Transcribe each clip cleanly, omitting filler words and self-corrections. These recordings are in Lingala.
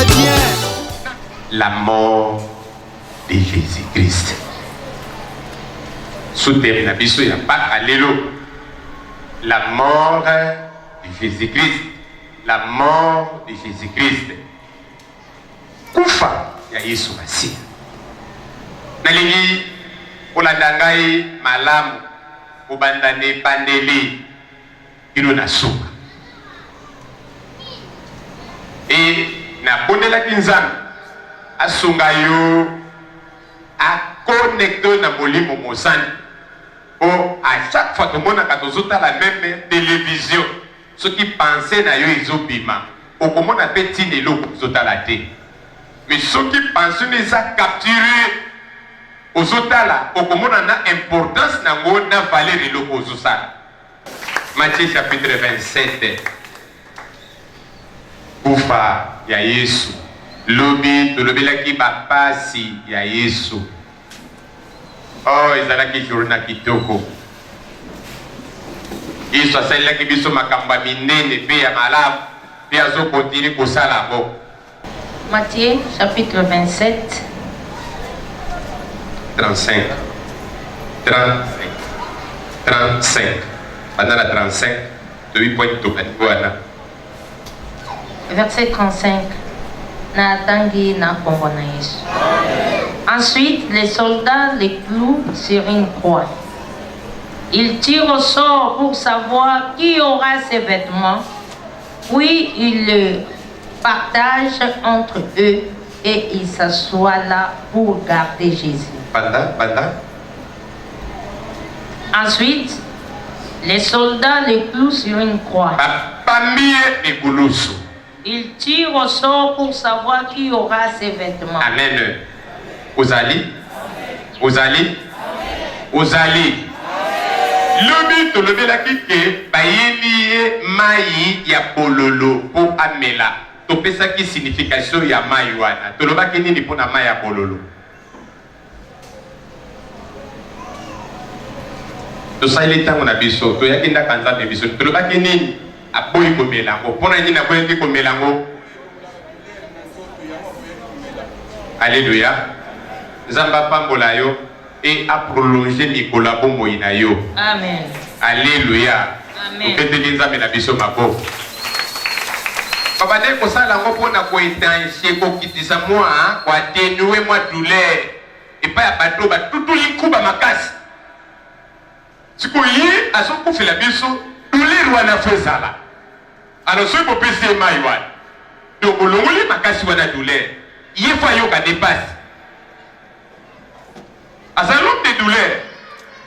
Canadien. La mort de Jésus-Christ. Sous terme nabiso ya pas allélo. La mort de Jésus-Christ. La mort de Jésus-Christ. Kufa ya Yesu Masiya. Nalingi olandangai malamu ubandane bandeli ilo nasuka. Et na bondela kinzana asunga yo a connecter na molimo mosani. Oh, à chaque fois que mon akatozota la même télévision, ceux qui pensaient na yo izobima, au comment on appelle tinelo zota la té. Mais ceux qui pensaient les a capturés aux otala, au comment on a importance na ngo na valeur de l'oppososala. Matthieu chapitre 27. Kufa ya Yesu. Lobi tolobelaki bapasi ya Yesu. Oh, ezalaki journa kitoko. Yesu asalelaki biso makambo minene pe ya malamu pe azokontinue kosala yango. Matthieu chapitre 27. 35. Pendant la 35, de 8 points de voilà. Verset 35. Natangi na kombo na Yesu. Ensuite, les soldats les clouent sur une croix. Ils tirent au sort pour savoir qui aura ces vêtements. Puis ils le partagent entre eux et ils s'assoient là pour garder Jésus. Ensuite, les soldats les clouent sur une croix. Ils tirent au sort pour savoir qui aura ces vêtements. Amen. Ozali. Ozali. Ozali. Lobi to lobi la kike bayeli mai ya bololo pour amela. To pesa ki signification ya mai wana. To loba ki nini pona mai ya bololo. To saili tango na biso to yakinda kanza be biso. To loba ki nini aboyi ko melango. Pona nini aboyi ko melango. Alléluia. Zamba pambola yo et a prolongé Nicolas Bombo inayo. Amen. Alléluia. Amen. Peut-être nzambe na biso mako. Papa ne ko sala ngo pona ko étancher ko kitisa moi ko atténuer moi douleur et pas ya bato ba tutu likuba makasi. Siko yi aso ko fela biso douleur wana fezala. Alors ce ko pese mai wana. Donc bolongoli makasi wana douleur. Yefa yo ka dépasse. À un homme de douleur,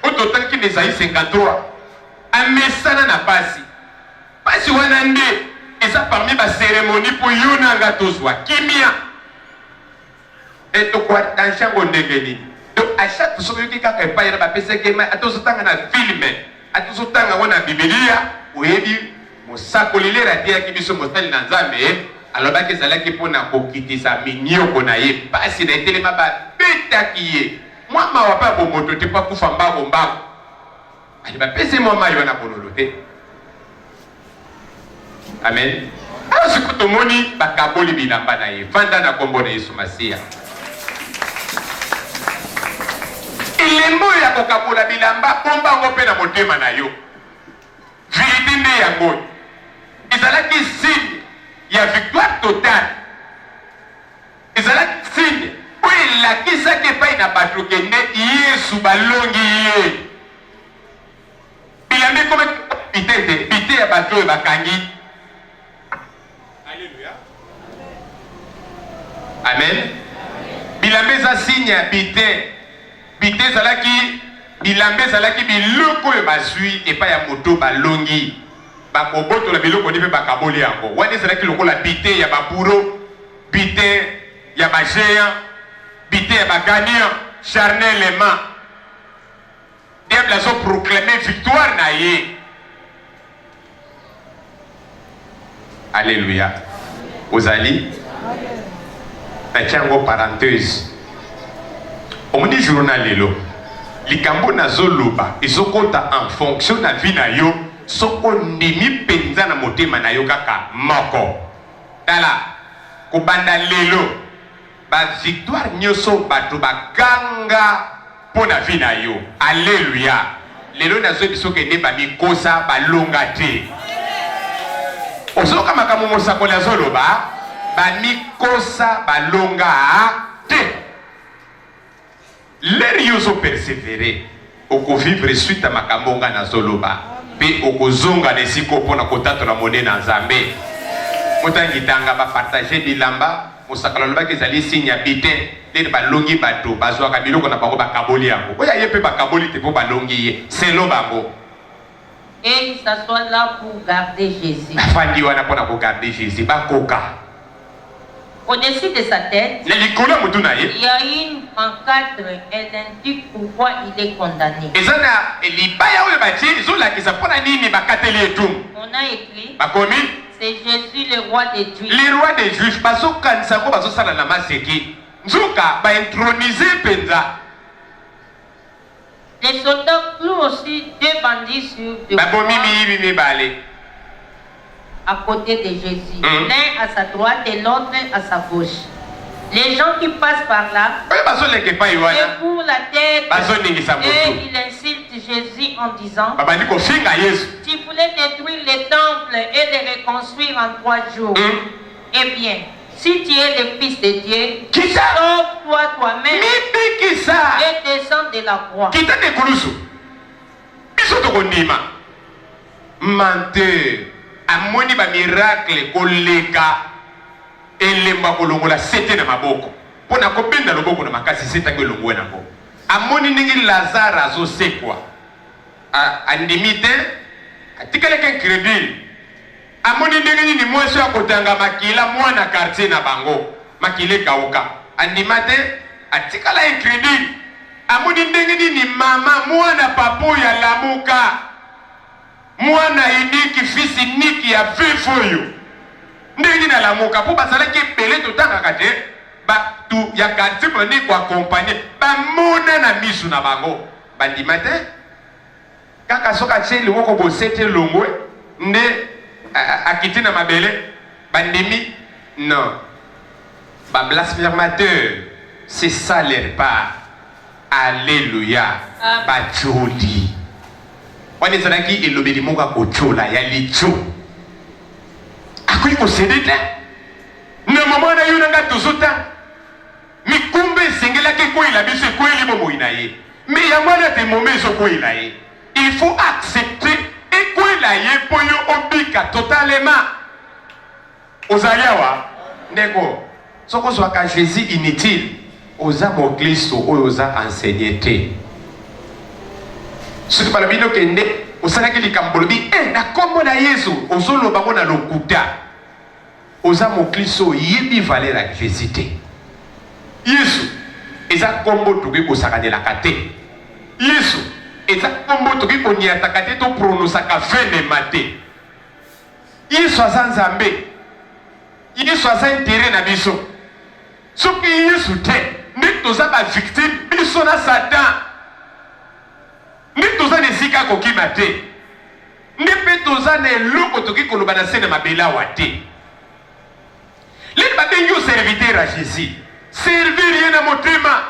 autant qu'il les a eu 53, un message n'a pas si. Pas si on a un et ça parmi ma cérémonie pour Yona Gatoswa, Kimia. Et tout quoi, dans chaque monde de donc à chaque fois que quelqu'un n'est pas là, il va que à tout ce temps on a filmé, à tout ce temps on a Biblia, où il dit, mon sac au lait, la terre qui sont mortels dans Zambé, alors que ça l'a qui pour n'a quitter sa mignon qu'on a eu, pas si les télémas bêta qui est. Moi, je ne vais pas vous montrer que je ne vais pas vous faire. Je vais passer mon maillot à la. Amen. Alors, ce que tu m'as dit, je vais vous dire que je vais vous dire. Et les mots ya kokabola bilamba bomba ngope na motema na yo. Vérité nde yango. Ezalaki signe ya victoire totale. Ezalaki signe oui, la qui ça qui paye na bateau kende Yesu balongi ye. Il a mis comme pité ya bateau et bakangi. Alléluia. Amen. Bilambe za signe ya pité. Pité zalaki bilambe zalaki biloko e basui et pas ya moto balongi. Bakoboto la biloko ni pe bakaboli yango. Wani zalaki lokola pité ya baburo, pité ya bagéant. Bité va gagner charnellement. Diable a proclamé victoire naïe. Alléluia. Ozali. Tachango parenthèse. On dit journal lelo. Likambo na zoluba. Izokota en fonction na vie na yo. Soko ndimi penza na motema na yo kaka moko. Dala. kobanda lelo ba victoire nyoso bato baganga pona vie na yo. Alléluia. Lelo nazo biso kende ba mikosa balonga te. Osoka makamu mosako la zoloba ba mikosa balonga te. Leri yoso persévérer oko vivre suite à makambonga na zoloba pe oko zonga nesiko pona kotato na monene na Nzambe. Motangi tanga ba partager bilamba mosakala loba kezali signe bité les balongi bato bazwa ka biloko na bango bakaboli yango. Oya yepe bakaboli te po balongi ye selo bango. Et il s'assoit là pour garder Jésus. Fandi wana pona ko garder Jésus bakoka. Au-dessus de sa tête, il y a une pancarte, elle indique pourquoi il est condamné. On a écrit, c'est Jésus le roi des Juifs. Le roi des Juifs, les soldats clouent aussi deux bandits sur deux à côté de Jésus, l'un à sa droite et l'autre à sa gauche. Les gens qui passent par là secouent la tête et ils insultent Jésus en disant, tu voulais détruire les temples et les reconstruire en 3 jours. Eh bien, si tu es le Fils de Dieu, sauve-toi toi-même et descends de la croix. Menteur. Amoni ba miracle koleka elemba kolongola sete na maboko pona kobenda loboko na makasi sete ngolongwe nako amoni ningi Lazare azosekwa andimite atikale ke crédit amoni ningi ni mweso ya kotanga makila mwana quartier na bango makile kauka andimate atikala en crédit amoni ningi ni mama mwana papo ya lamuka mwana iniki fils iniki ya vifoyo ndenge na lamuka po basala ki pele totanga kate ba tu ya quartier poni ko accompagner ba mona na misu na bango bandimate kaka soka cheli woko bosete longwe nde akiti na mabele bandimi non ba blasphémateur c'est ça leur part. Alléluia. Ba joli wane zanaki elobeli monga kochola ya licho akui ko sedete ne mama na yuna nga tozota mikumbe sengela ke ko ila biso ko ili bomo inaye mais ya mwana te momezo ko ilaye il faut accepter et ko ilaye po yo obika totalement ozayawa ndeko soko zwaka Jésus inutile oza mo Kristo oyo oza enseigné te. Ce que par le bino kende, au salaki likambolobi, na kombo na Yesu, ozolo bango na lokuta. Oza mo Kristo yebi valeur à Jésus te. Yesu, eza kombo tuki ko sakane la kate. Yesu, eza kombo tuki ko niata kate to prononcer ka vene mate. Yesu azanzambe. Yesu azantere na biso. Soki Yesu te, nek toza ba victime biso na Satan. Ndi toza nesika kokima te. Ndi pe toza ne loko toki koloba na sene mabela wa te. Leki babengi yo serviteur à Jésus. Servir yena motema.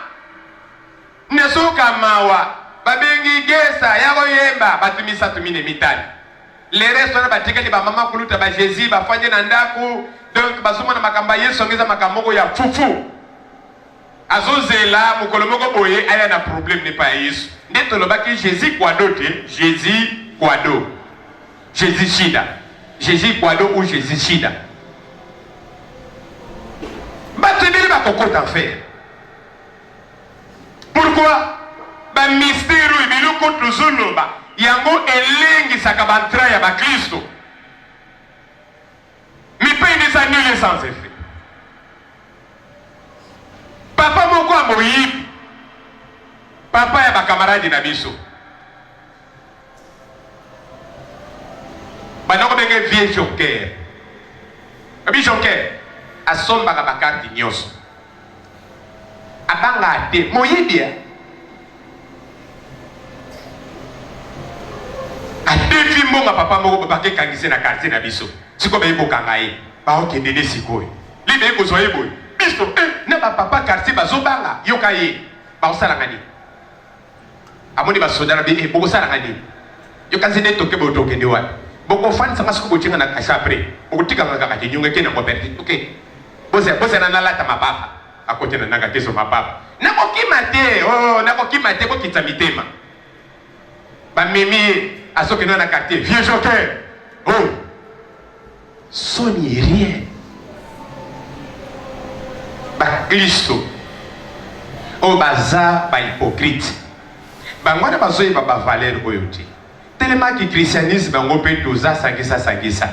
Nesoka mawa. Babengi gesa yako yemba. Batumisa tumine mitani. Le reste wana batekeli ba mama kuluta ba Jésus bafanye na ndaku. Donc basoma na makamba Yesu ongeza makamoko ya fufu. Azozela mukolomoko boye aya na problème n'est pas Yesu. Neto lobaki Jésus kwado te, Jésus kwado. Jésus shida. Jésus kwado ou Jésus shida. Bateneli ba kokota en faire. Pourquoi? Ba mystère ibiloko tozoloba. Yango elengi sakabantra ya ba Kristo. Mi paye des annules sans effet. Papa moko a moyibi. Papa ya ba camarade na biso. Banoko benge vieux joker. Abi joker asomba ka bakati nyoso. Abanga ate moyibi ya. Adefi monga papa moko baba ke kangise na quartier na biso. Siko be boka ngai. Ba okende ne sikoyo. libe ko zoye boy biso na ba papa quartier bazobanga yoka ye ba osala ngani amoni ba soda be boko sala ngani yoka zede toke bo toke ndi wa boko fan sanga suko chinga na kasha après boko tika ngaka ka nyunga ke na ko perdi okay bose na lata mababa akote na nanga keso mababa nako kimate nako kimate ko kitsa mitema ba mimi asoke na quartier vieux joker soni rien ba Kristo baza ba hypocrite bangwana bazoye ba valeur oyote tellement que christianisme bango pe toza sangisa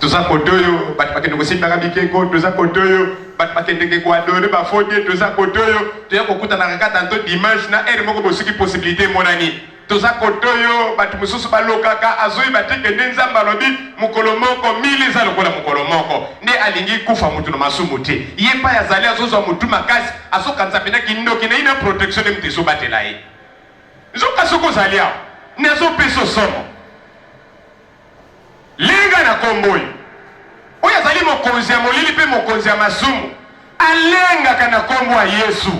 toza kotoyo bat bakende ko simba bikeko toza kotoyo bat bakende ko adore ba fodie toza kotoyo toya kokuta na kata nto dimanche na ere moko bosuki possibilité monani toza kotoyo bat mususu balokaka azoyi bateke nzamba lobi mukolo moko mili za lokola mukolo moko ne alingi kufa mutu na masumu te ye pa yazali azozo mutu makasi asokanza pena kindoki na ina protection de mteso batela ye zoka soko zalia nezo peso somo linga na komboyi oya zali mokonzi ya molili pe mokonzi ya masumu alenga kana kombo ya Yesu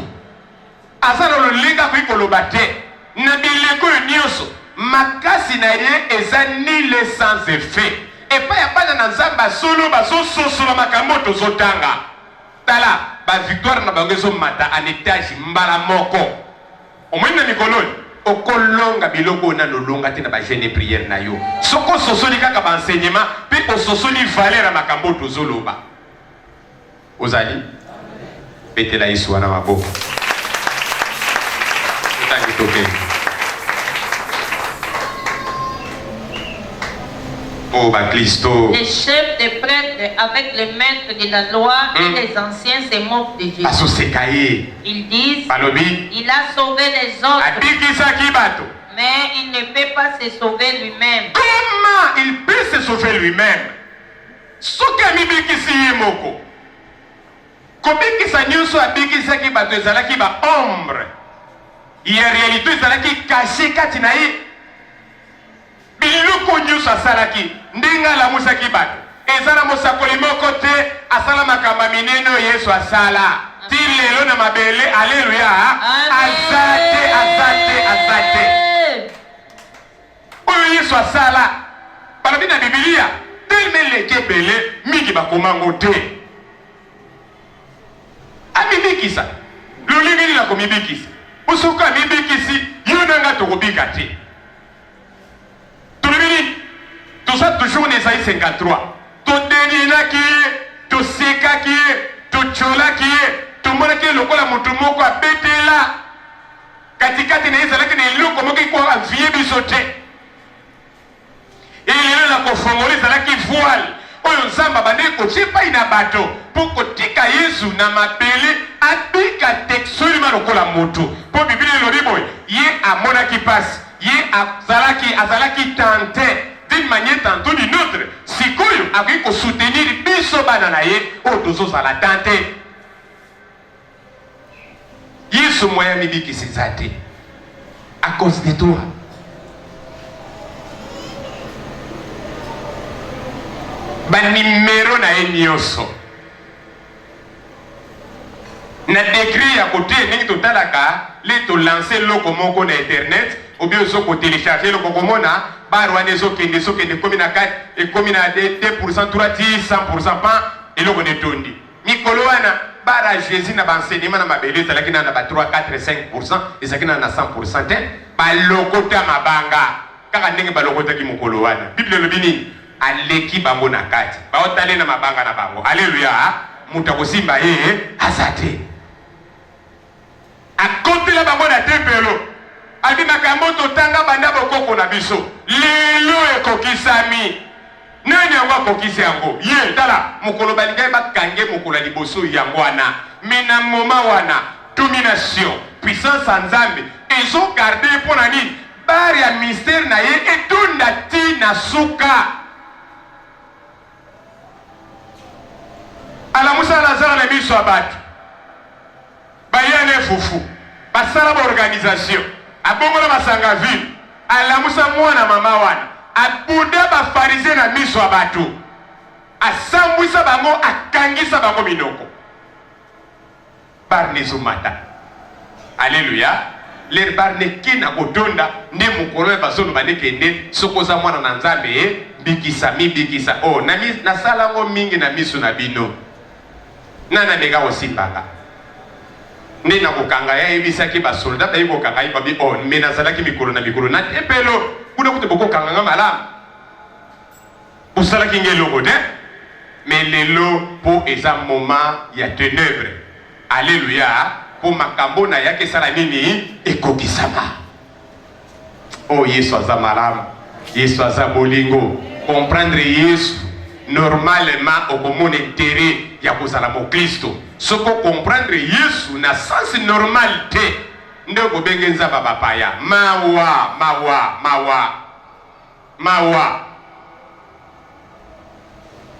azana lolinga ko koloba te na bileko nyonso makasi na ye eza nile sans effet epa ya bana na nzamba solo bazososola makambo tozotanga tala ba victoire na bango ezomata en étage mbala moko omoi na mikoloni okolonga biloko na lolonga te na ba jeune prière na yo soko sosoli kaka ba enseignement pe ososoli valeur ya makambo tozoloba ozali betela Yesu wana maboko utangi toke Les chefs des prêtres avec les maîtres de la loi et les anciens se moquent de Jésus. Ils disent, il a sauvé les autres, mais il ne peut pas se sauver lui-même. Comment il peut se sauver lui-même? Ce qui est moko. Combien qui s'annonce à bikisa qui bato ezalaki ba ombre. Il y a réalité ezalaki caché katinaï. Biloko nyuso asalaki ndinga la musaki bato ezala mosakoli moko te asala makamba mineno Yesu asala ti lelo na mabele alleluya azate oyo Yesu asala balobi na Biblia tellement leke bele mingi bakomango te amibikisa lolingi na komibikisa usuka mibikisi yo nanga tokobika te. Tout ça toujours en Esaïe 53. Tout dénina qui est, tout seka qui est, tout chola qui est, tout le monde qui est le kola mutumoko a pété là. Katikati na Israël qui est le comme qui quoi a vieux bisoté. Et il est là qu'on fongole ça qui voile. Oyo nzamba bande ko chepa ina bato pour ko tika Yesu na mapele abika texoli ma lokola mutu. Pour Bible le riboy, ye amona qui passe, ye azalaki tenté d'une manière tantôt d'une autre. Si koyo avec ko soutenir biso banana ye o dozo sala tenté. Yesu moya mibi qui s'est à cause de toi. Ba numéro na enyoso na décrit ya côté ningi totalaka les to lancer loko moko na internet ou bien so ko télécharger loko komona barwane zo kende komi na 4 et komi na 2% 3 100% pas et loko ne tondi mikolo wana bara Jésus na enseignement na mabele salaki na ba 3 4 5% et sakina na 100% te ba loko ta mabanga kaka ndenge ba loko ta ki mokolo wana Bible le bini aleki bango na kati baotale na mabanga na bango alleluya muta kosimba ye azate akotela bango na tempelo abi makambo totanga banda bokoko na biso lelo ekokisami nani yango akokisi yango ye tala mokolo balingai bakange mokolo liboso yango wana mina moma wana domination puissance en Nzambe ezo garder pour nani bari ya mystère na ye etunda ti na suka ala musa lazara na biso abatu bayane fufu basala ba organisation abongola basanga ville ala musa mwana mama wana abuda ba pharisien na biso abatu asambwisa bango akangisa bango minoko barne zumata. Alléluia. Les barne kina kotonda ne mukolo basolo banekende sokoza mwana na nzambe bikisa mi bikisa oh na sala ngo mingi na misu na bino nana mega osimbaka ne na kokanga ya ebisaki ba soldat ba yiko kanga iba bi on me na zalaki mikolo na tepelo kuna kuto boko kanga nga malamu usala kingelo kote mais lelo po eza moment ya ténèbres. Alléluia. Pour makambo na yake sala nini ekokisama. Oh Yesu aza malamu, Yesu aza bolingo. Comprendre Yesu normalement okomona intérêt ya kozala mo Kristo. Soko comprendre Yesu na sens normal te ndeko benge nzaba bapaya. Mawa.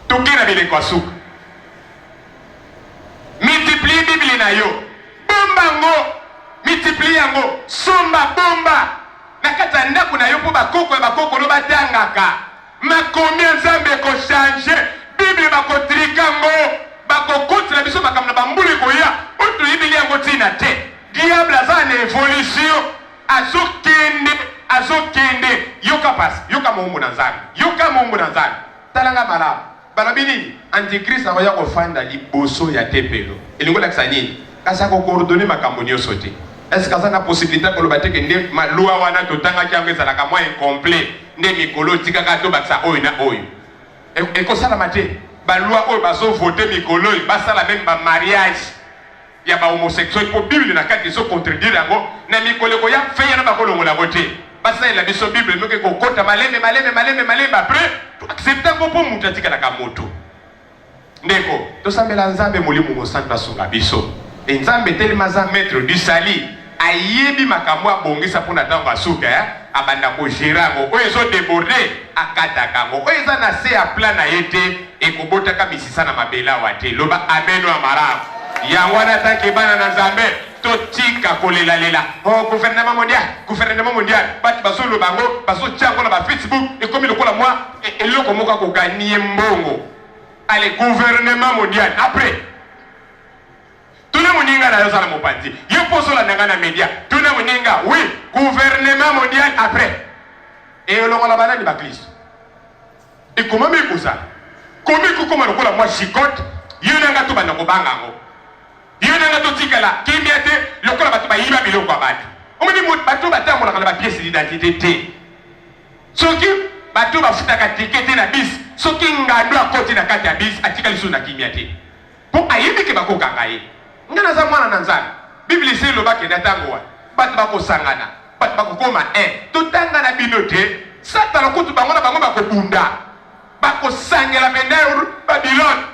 Tukira bile kwa suka. Multiplie Bible na yo. Bomba ngo, multiplie yango, somba bomba. Nakata ndako na yo po bakoko no batangaka. Makomi nzambe ko changer, Bible bako trika ngo, bako kotra biso makamna bambuli koya, oto Bible yango tina te. Diable aza na évolution, azokende, yoka pass, yoka mungu na nzambe. Talanga malamu. Balabini, Antichrist a voyagé au fanda liboso ya tepelo. Elingo la ksani. Kasa ko coordonner makambo nyonso te. Est-ce que ça na possibilité ko lobate ke nde malua wana totanga kiango ezala ka moins incomplet nde mikolo tika ka to baksa oyo na oyo. E ko sala mate. Ba loi oyo bazo voter mikolo ba sala même ba mariage ya ba homosexuel po Bible na kati so contredire yango na mikolo ko ya feya na bakolo ngola voter. Basa la biso Bible meke ko kota malembe après accepter ko po mutatika na kamoto. Ndeko to sambela nzambe mulimu mo santa sunga biso. Nzambe telema za maître du sali ayebi makambo abongisa pona tango asuka abanda ko girango oyo zo déborder akataka ngo oyo za na se a plan na yete ekobota ka misisa na mabela wate loba ameno amara yangwana take bana na nzambe totika kolela oh gouvernement mondial bati basolo bango baso tiango na ba Facebook et comme le kola moi eloko moka ko gagner mbongo allez gouvernement mondial après tout le monde na yo sala mopati yo poso la nanga na media tout le monde oui gouvernement mondial après et eloko la banani ba Christ et comment me kosa komi ko koma lokola moi chicote yo nanga to bana ko bangango yo nanga to tikala kimiate lokola bato ba yiba biloko abatu omoni mo bato batambola kana ba pièce d'identité te soki bato bafutaka ticket na bis soki ngando akoti na kati ya bis atika liso na kimiate po ayebi ke bakokanga ye ngana za mwana na nzambe Bible se lo bakenda tango wa bato bakosangana bato bakokoma totanga na binote satana kutu bango na bango bakobunda bakosangela benda Babylone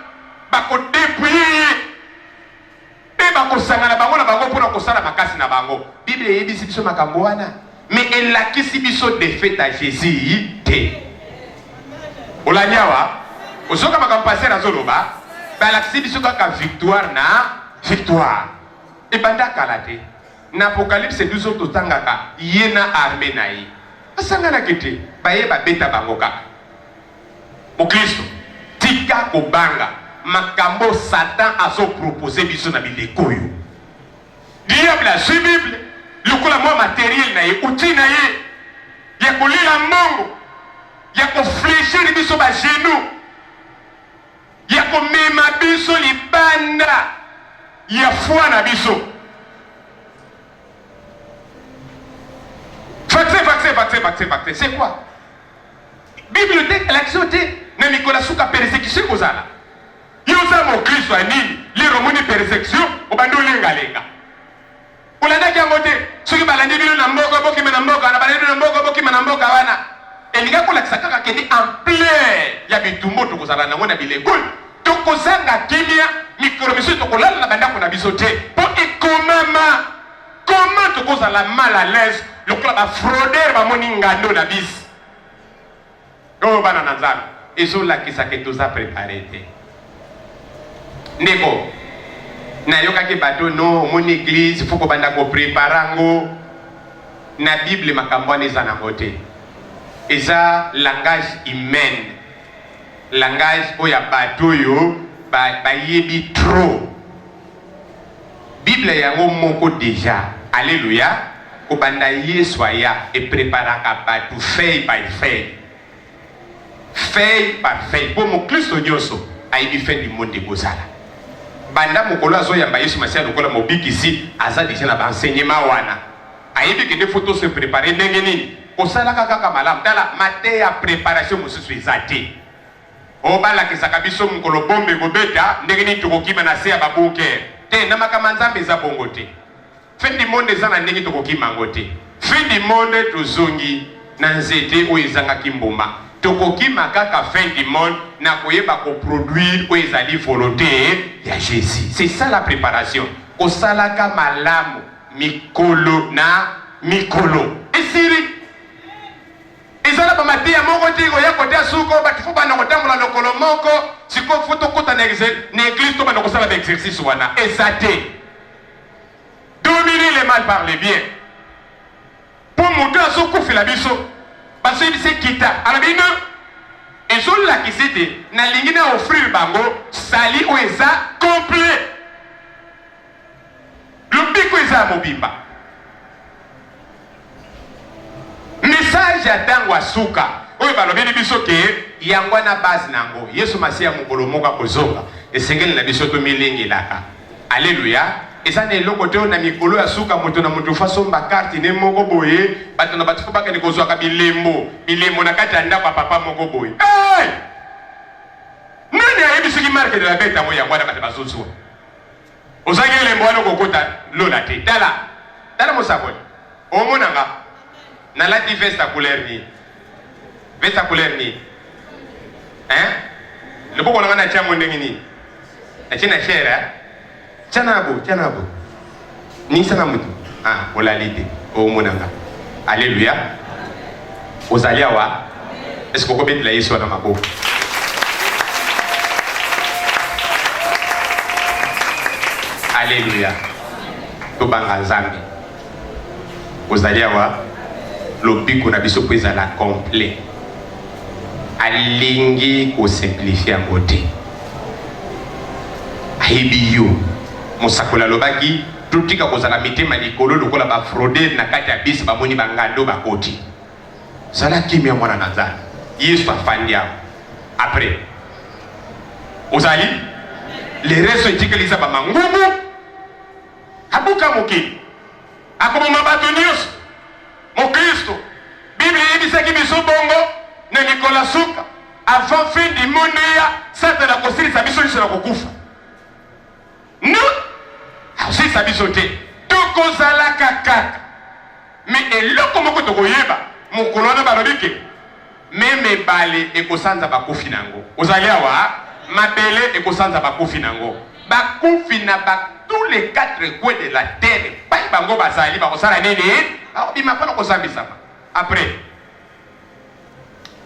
bakodepouiller bakosangana bango na bango pona kosala makasi na bango. Bible yebisi biso makambo wana mais elakisi biso défaite à Jésus te olanyawa osoka makambo passer na zoloba balakisi biso kaka victoire ebanda kala te na Apocalypse 12 totangaka ye na armée na ye basangana kete baye babeta bango kaka Kristo tika kobanga makambo Satan azo proposer biso na bileko yo diable a su Bible lokola mo matériel na ye outil na ye ya kolila mbongo ya kofléchir biso ba genou ya komema biso libanda ya foi na biso vaccin c'est quoi bibliothèque l'action te na mikola suka persécution kozala yo za mo Kristo anini li romoni persécution obando lenga olanda yango te soki balandi bino na mboka boki na mboka na balandi na mboka boki na mboka wana elinga kolakisa kaka kende en plein ya bitumbo tokozala nango na bilengoli tokozanga kimia mikolo miso tokolala na bandako na biso te po ekomama comment tokozala mal à l'aise lokola bafraudeur bamoni ngando na bisi oyo bana na nzambe ezolakisa ke toza préparé te ndeko nayokaki bato no mon église faut kobanda kopreparango na Bible makambo wana eza nango te eza langage humaine langage oya batoyo bayebi trop. Bible yango moko déjà. Alléluia. Kobanda Yesu aya et préparaka batu feuille par feuille. Feuille par feuille. Pour mon Christo nyoso ayebi fin du monde de Gozala. Banda mokolo azoyamba Yesu Masia lokola mobiki ici aza déjà na enseignement wana. Ayebi que des photos se préparer ndenge nini. Osalaka kaka malamu tala mate ya préparation mosusu ezate. Obala kisaka biso mokolo bombe kobeta ndenge nini tokokima na se ya babunker. Te na makambo nzambe eza bongo te. Fin du monde eza na ndenge tokokima ngo te. Fin du monde tozongi na nzete oyo ezangaki mbuma. Tokokima kaka fin du monde na koyeba ko produire oyo ezali volonté ya Jésus. C'est ça la préparation. Osalaka malamu mikolo na mikolo. Esiri ezala ba matia moko tiko ya kote asuko batifu bana kotambola lokolo moko siko foto kota na église to bana kosala ba exercice wana ezate. Dominer le mal par le bien. Pour monter à son coup fait la biso. Parce que c'est kita. Alors bien et sur la kisite na lingina offrir bango sali ou eza complet. Le biko eza mobimba. Message ya tango asuka. Oyo balobeli biso ke yangwa na base nango. Yesu Masia mokolo moka kozonga. Esengeli na biso to milingi laka. Alléluia. Eza ne loko te na mikolo ya suka moto na moto faso mba carte ne moko boye bato na batu baka ne kozwa ka bilembo na kati anda kwa papa moko boye. Hey! Nani ayebi soki marque de la bête mo ya ngwana bato bazozo. Ozangi lembo wana kokota lola te. Dala mosakoni. Omona nga. Na lati veste couleur ni. Veste couleur ni. Hein? Le boko na ngana chamo ndenge ni. Achina shera. Tianabo. Ni sana mutu. Ah, olalite. O monanga. Alléluia. Ozalia wa. Est-ce qu'on peut mettre la Yesu na maboko? Alléluia. To banga nzambe. Ozalia wa. Lobiko na biso pesa la complet. Alingi ko simplifier ngote. Ahibiyo. Mosakola lobaki tutika kozala mitema likolo lokola ba frauder na kati ya bisi bamoni bangando bakoti. Sala kimia mwana nazana. Yesu afandi hapo. Après. Ozali les restes etikeliza ba mangumu. Habuka moki. Akoma bato nyos. Mon Christo. Bible yebisaki biso bongo na Nicolas Suka. Avant fin du monde ya Satan akosilisa biso liso na kokufa. Non. Si ça bisote. Toko zala kaka. Mais eloko moko toko yeba. Mokolo na balobike. Meme bale ekosanza bakufi nango. Ozali awa mabele ekosanza bakufi nango. Bakufi na ba tous les quatre coins de la terre. Ba bango bazali ba kosala nini? Ba bima pona kosambisa. Après.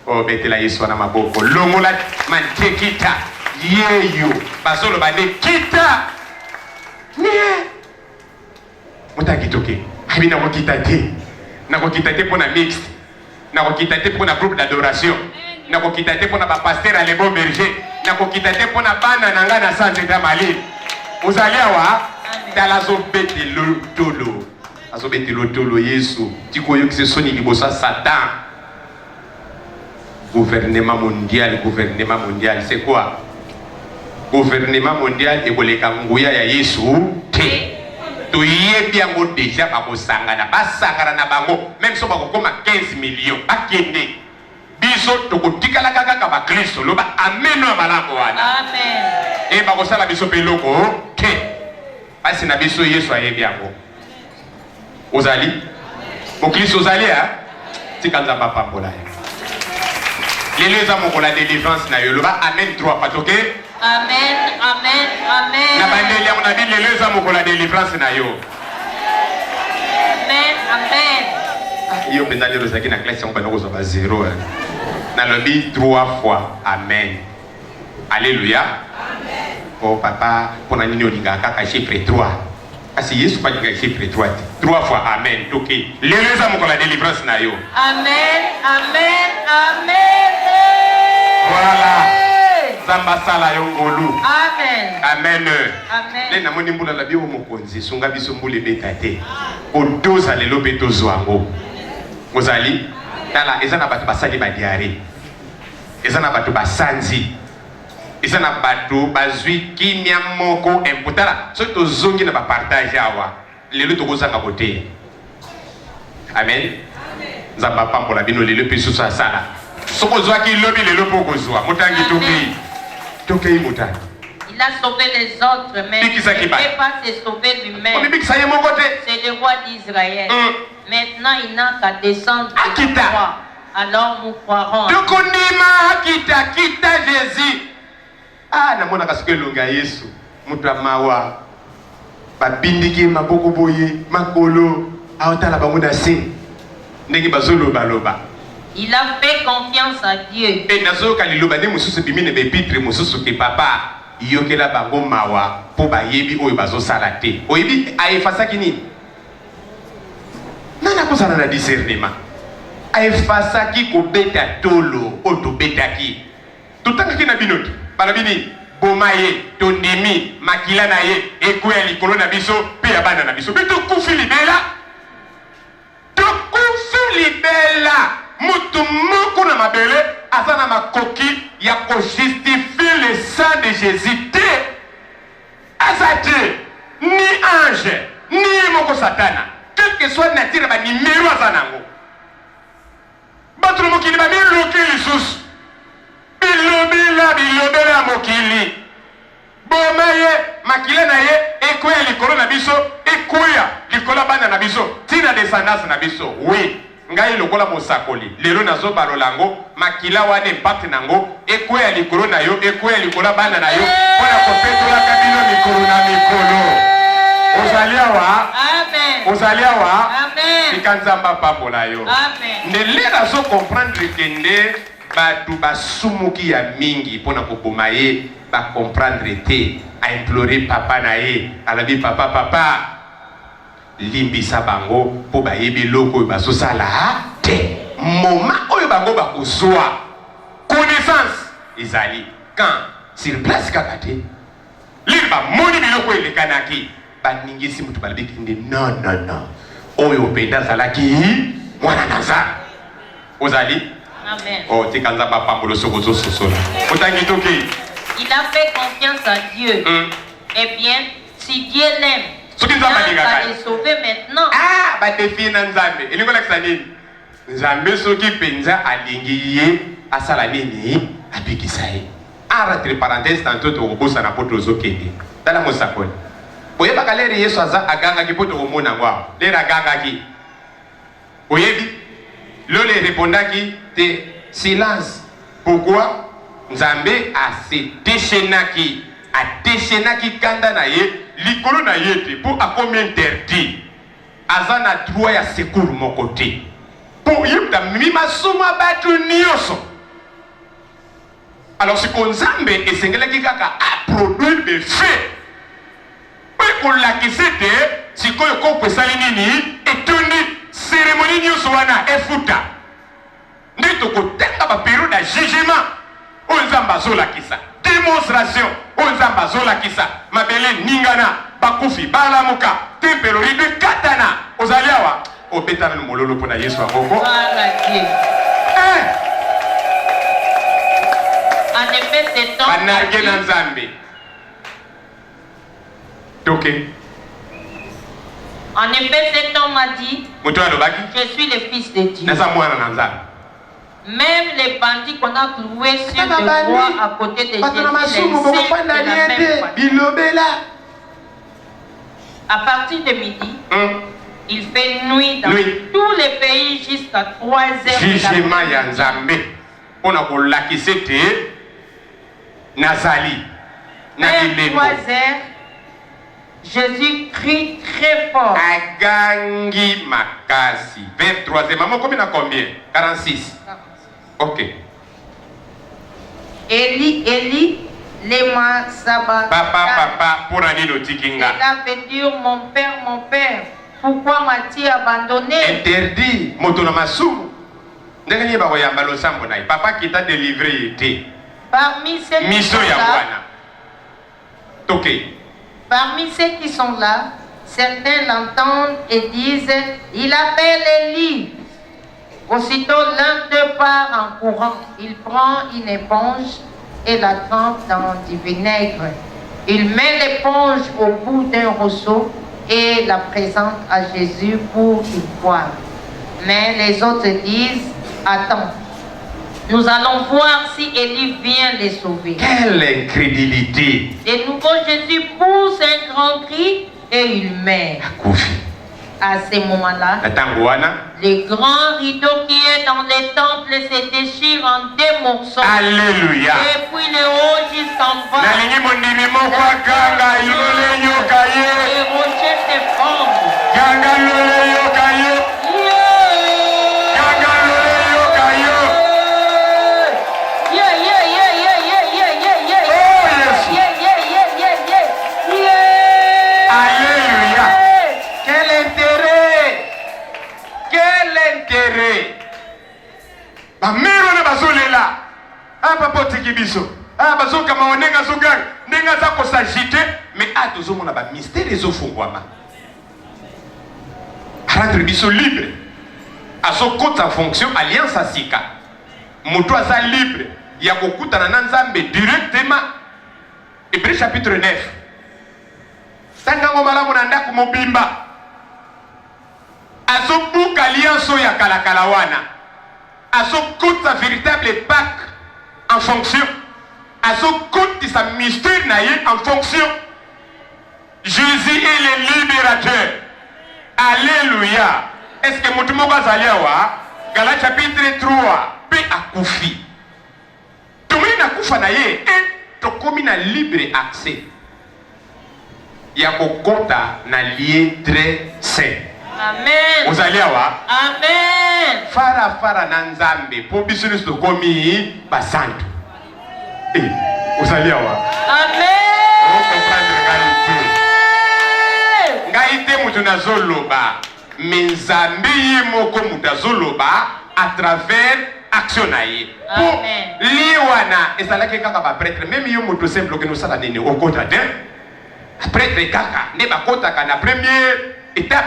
Oh betela Yesu na maboko. Longola mantekita. Yeyo. Basolo bane kita. Nie mutaki toke abi na kokita te pona mixte na kokita te pona groupe d'adoration na kokita te pona ba pasteur à le bon berger na kokita te pona bana nanga na santé de Mali ozalia wa dala zobeti lotolo Yesu tiko yo kise soni libosa Satan. Gouvernement mondial c'est quoi? Gouvernement mondial et koleka nguya ya Yesu te to yebi yango déjà bakosangana basangana na bango même so bakokoma 15 millions bakende biso tokotikala kaka ba Kristo loba amen na malamu wana amen e bakosala biso peloko te basi na biso Yesu ayebi yango ozali mo Kristo ozali a tikanza pambola lelo eza mokola délivrance na yo loba amen 3 patoke. Amen. Na bandeli ya mona Bible lelo eza mokola délivrance na yo. Amen. Yo penza lelo zaki na classe yango bana kozwa ba 0. Na lobi 3 fois amen. Alléluia. Amen. Oh papa, pona nini olinga kaka chiffre 3. Kasi Yesu pa linga chiffre 3. 3 fois amen. Toke. Lelo eza mokola délivrance na yo. Amen. Voilà. Zamba sala yongolu. Amen. Amen. Amen. Le namoni mbula la bio mokonzi sunga biso mbule betate. Odoza lelo beto zwango. Mozali tala ezana batu basali ba diare. Ezana batu basanzi. Ezana batu bazwi kimia moko imputala. So to zongi na ba partage awa. Lelo to kozanga kote. Amen. Zamba pambola bino lelo peso sa sala. Soko zwaki lobi lelo poko zwa. Mutangi toki. Toki mutangi. Il a sauvé les autres, mais il ne peut pas se sauver lui-même. C'est le roi d'Israël. Maintenant, il n'a qu'à descendre de la croix. Alors nous croirons. Kita Jésus. Ah, namona kasuke longa Yesu. Mutu amawa. Babindiki maboko boye, makolo, aotala banguda se. Ndenge bazolo baloba. Il a fait confiance à Dieu. Et nazo kaliloba ne mususu bimine bepitre mususu ke papa. Yokela bango mawa po bayebi oyo bazo salate. Oyebi aefasaki nini? Nana kozala na discernement. Aefasaki kobeta tolo oto betaki. Tutangaki na binoti. Balabini bomaye tondimi makila na ye ekoya likolo na biso pe ya bana na biso. Beto kufi libela. To kufi libela. Mutu moko na mabele azana makoki ya ko justifier le sang de Jésus. Azate ni ange ni moko satana. Quel que soit nature ba numéro azanango. Batro mokili ba mi lokili sus. Bilobela mokili. Bomaye makile na ye ekoya likolo na biso ekoya likolo bana na biso tina descendance na biso. Oui. Ngai lokola mosakoli lelo nazo balolango makila wane impact nango ekoya likolo na yo ekoya likolo bana na yo pona kopetola kabino mikolo na mikolo. Ozalia wa amen. Ozalia wa amen. Ikanzamba pambola yo amen. Ndele nazo comprendre kende batu basumuki ya mingi pona koboma ye ba comprendre te a implorer papa na ye alabi papa limbisa bango po bayebi loko baso sala te moma oyo bango bakozwa connaissance ezali quand sur place kakate liba moni biloko elekanaki baningisi mutu balabiki ndi non oyo penda zalaki mwana naza ozali amen. Oh tikanza ba pambolo sokozo sosola otangi toki. Il a fait confiance à Dieu. Eh bien, si Dieu l'aime, il va les sauver maintenant. Ah, bah défi na Nzambe. Elingo la kisani. Nzambe soki penza alingi ye asala nini apikisa ye. Entre parenthèses tantôt to bosa na poto zokende. Tala mosakoni. Boye bakaleri Yesu aza aganga ki poto omona ngwa. Lera aganga ki. Oyebi lole répondaki te silence. Pourquoi? Nzambe a se déchaînaki kanda na ye likolo na ye te pour a comme interdit azana droit ya secours mon côté pour yebda mima suma batu nyoso. Alors c'est qu'on Nzambe esengelaki kaka a produire des faits pour la kisete sikoyo ko pesali nini etoni cérémonie nyoso wana efuta ndito ko tenga ba période de jugement. Onzamba zola kisa démonstration onzamba zola kisa mabele ningana bakufi balamuka tempelo ridu katana ozaliawa obetana no mololo pona Yesu akoko en effet c'est ton banarge na Nzambe toke en effet cet homme m'a dit muto alobaki je suis le fils de Dieu. nasa mwana na Nzambe. Même les bandits qu'on a cloués sur le bois à côté de Jésus, les saints de la même famille. À partir de midi, il fait nuit dans tous les pays jusqu'à 3 heures. Jugement ya Nzambe. On a pour la qui c'était Nazali. Vers 3 heures, Jésus crie très fort. Agangi makasi. Vers 3 heures. Maman, combien? 46. Ok. Eli, lema sabachthani. Papa, pour un nino tikinga. Cela veut dire mon père, pourquoi m'as-tu abandonné? Interdit, moto na masumu. Ndenge ba koyamba lo sambo na papa qui t'a délivré était. Parmi ceux qui mission sont ya là, Bwana. Toke. parmi ceux qui sont là, certains l'entendent et disent, il appelle Élie. Aussitôt l'un d'eux part en courant. Il prend une éponge et la trempe dans du vinaigre. Il met l'éponge au bout d'un rosseau et la présente à Jésus pour qu'il boive. Mais les autres disent, attends, nous allons voir si Élie vient les sauver. Quelle incrédulité. De nouveau, Jésus pousse un grand cri et il meurt. Koufi. À ce moment-là, le grand rideau qui est dans les temples se déchire en deux morceaux. Alléluia. Depuis le haut jusqu'en bas. Les rochers se fondent. Bamero na bazolela papa otiki biso bazokama wanenga zogang ndenge aza kosagite mais tozomona bamystère ezofungwama rendre biso libre azokota en fonction alliance ya sika moto aza libre ya kokutana na nzambe directement. Hébreux chapitre 9 tangango malamu na ndako mobimba azobuka alliance oyo ya kalakala wana azokota véritable Pâques en fonction azokotisa mystère na ye en fonction. Jésus est le libérateur. Alléluia. Est-ce que moto moko azali awa Galates chapitre 3 pe akufi tomoni na kufa na ye tokomi na libre accès ya kokota na lieu très saint. Amen. Ozali awa. Amen. Fara na nzambe po biso nyonso tokomi basantu. Ozali awa. Amen. Ngai te mutu nazoloba me nzambe ye moko mutu azoloba à travers action na ye. Amen. Liwana ezalaki kaka ba prêtre même yo mutu simple ke nosala nini okota te prêtre kaka nde bakotaka na première étape.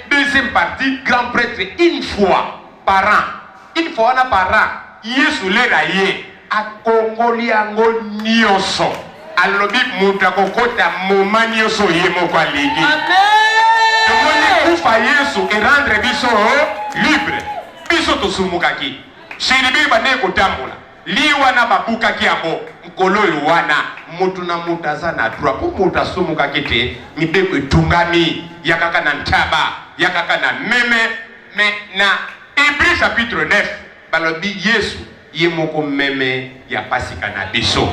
Deuxième partie, grand prêtre une fois par an. Une fois par an, Yesu lera ye a Congoli ango nyoso. Alobi muta kokota moma nyoso ye moko aligi. Amen. Tomoni kufa Yesu et rendre biso libre. Biso tosumukaki. Shiribi bane kotambola. Liwana babukaki abo nkolo wana mutu na mutaza na droit po muta sumukaki te mibeko etungami yakaka na ntaba yakaka na meme mais na Hébreux chapitre 9 balobi Yesu ye moko meme ya pasika na biso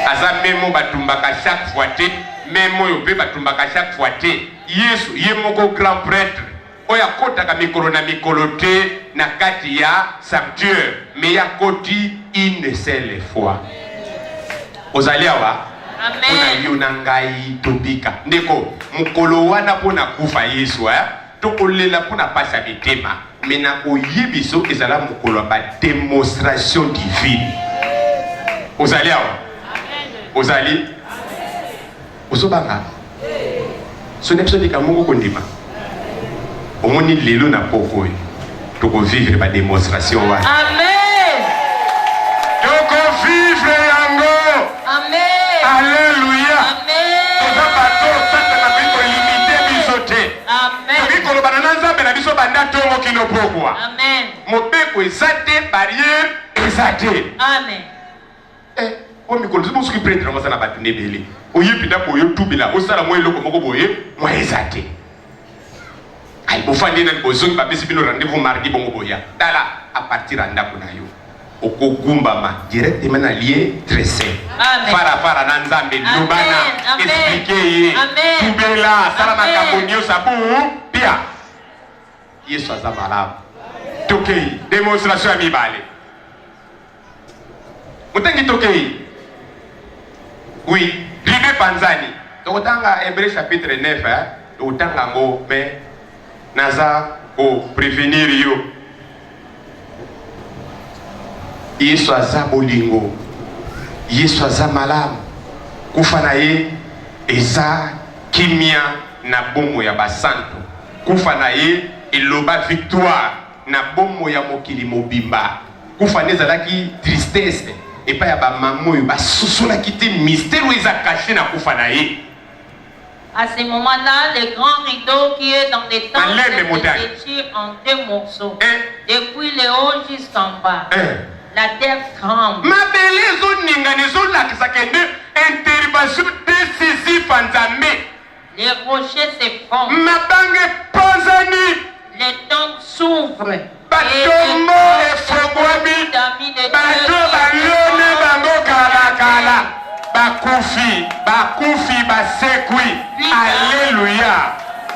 aza memo batumbaka chaque fois te memo yo pe batumbaka chaque fois te Yesu ye moko grand prêtre oya kotaka mikolo na mikolo te na kati ya sanctuaire mais ya koti une seule fois. Ozali awa. Amen. Ona ngai tobika ndeko mukolo wana pona kufa Yesu tokolela pona pasa bitema mena oyibiso ezala mukolo ba démonstration divine. Ozali awa. Ozali. Osobanga. Ce n'est pas de kamungo kondima. Omoni lelo na poko toko vivre ba démonstration wa. Amen. Toko vivre yango. Amen. Alléluia. Amen. Toza bato santa na biko limité bisote. Amen. Biko lo banana nzambe na biso banda tongo kino pokwa. Amen. Mobeko ezate barrière ezate. Amen. O mikolo zibo suki prêtre na masana batu nebele. Oyepinda boyo tubila osala mo eloko moko boye mo ezate. Ay bofandi na bozongi babisi bino rendez-vous mardi bongo boya. Dala à partir anda kuna yo. Okogumbama directement na lié très saint. Fara na nzambe lubana expliquer tubela sala makambo sabu pia. Yesu azamala. Tokei démonstration ya mibale. Mutangi tokei. Oui, ribe panzani. Tokotanga Hébreux chapitre 9 tokotanga ngo mais naza ko prévenir yo Yesu aza bolingo Yesu aza malamu kufa na ye eza kimia na bomo ya basanto kufa na ye eloba victoire na bomo ya mokili mobimba kufa nezalaki tristesse epa ya bamama oyo basosolaki te mystère oyo eza caché na kufa na ye. À ce moment-là, le grand rideau qui est dans les temps se déchire en 2 morceaux. Depuis le haut jusqu'en bas. La terre tremble. Les rochers s'effondrent. Les tombes s'ouvrent. Bakufi basekwi. Alléluia.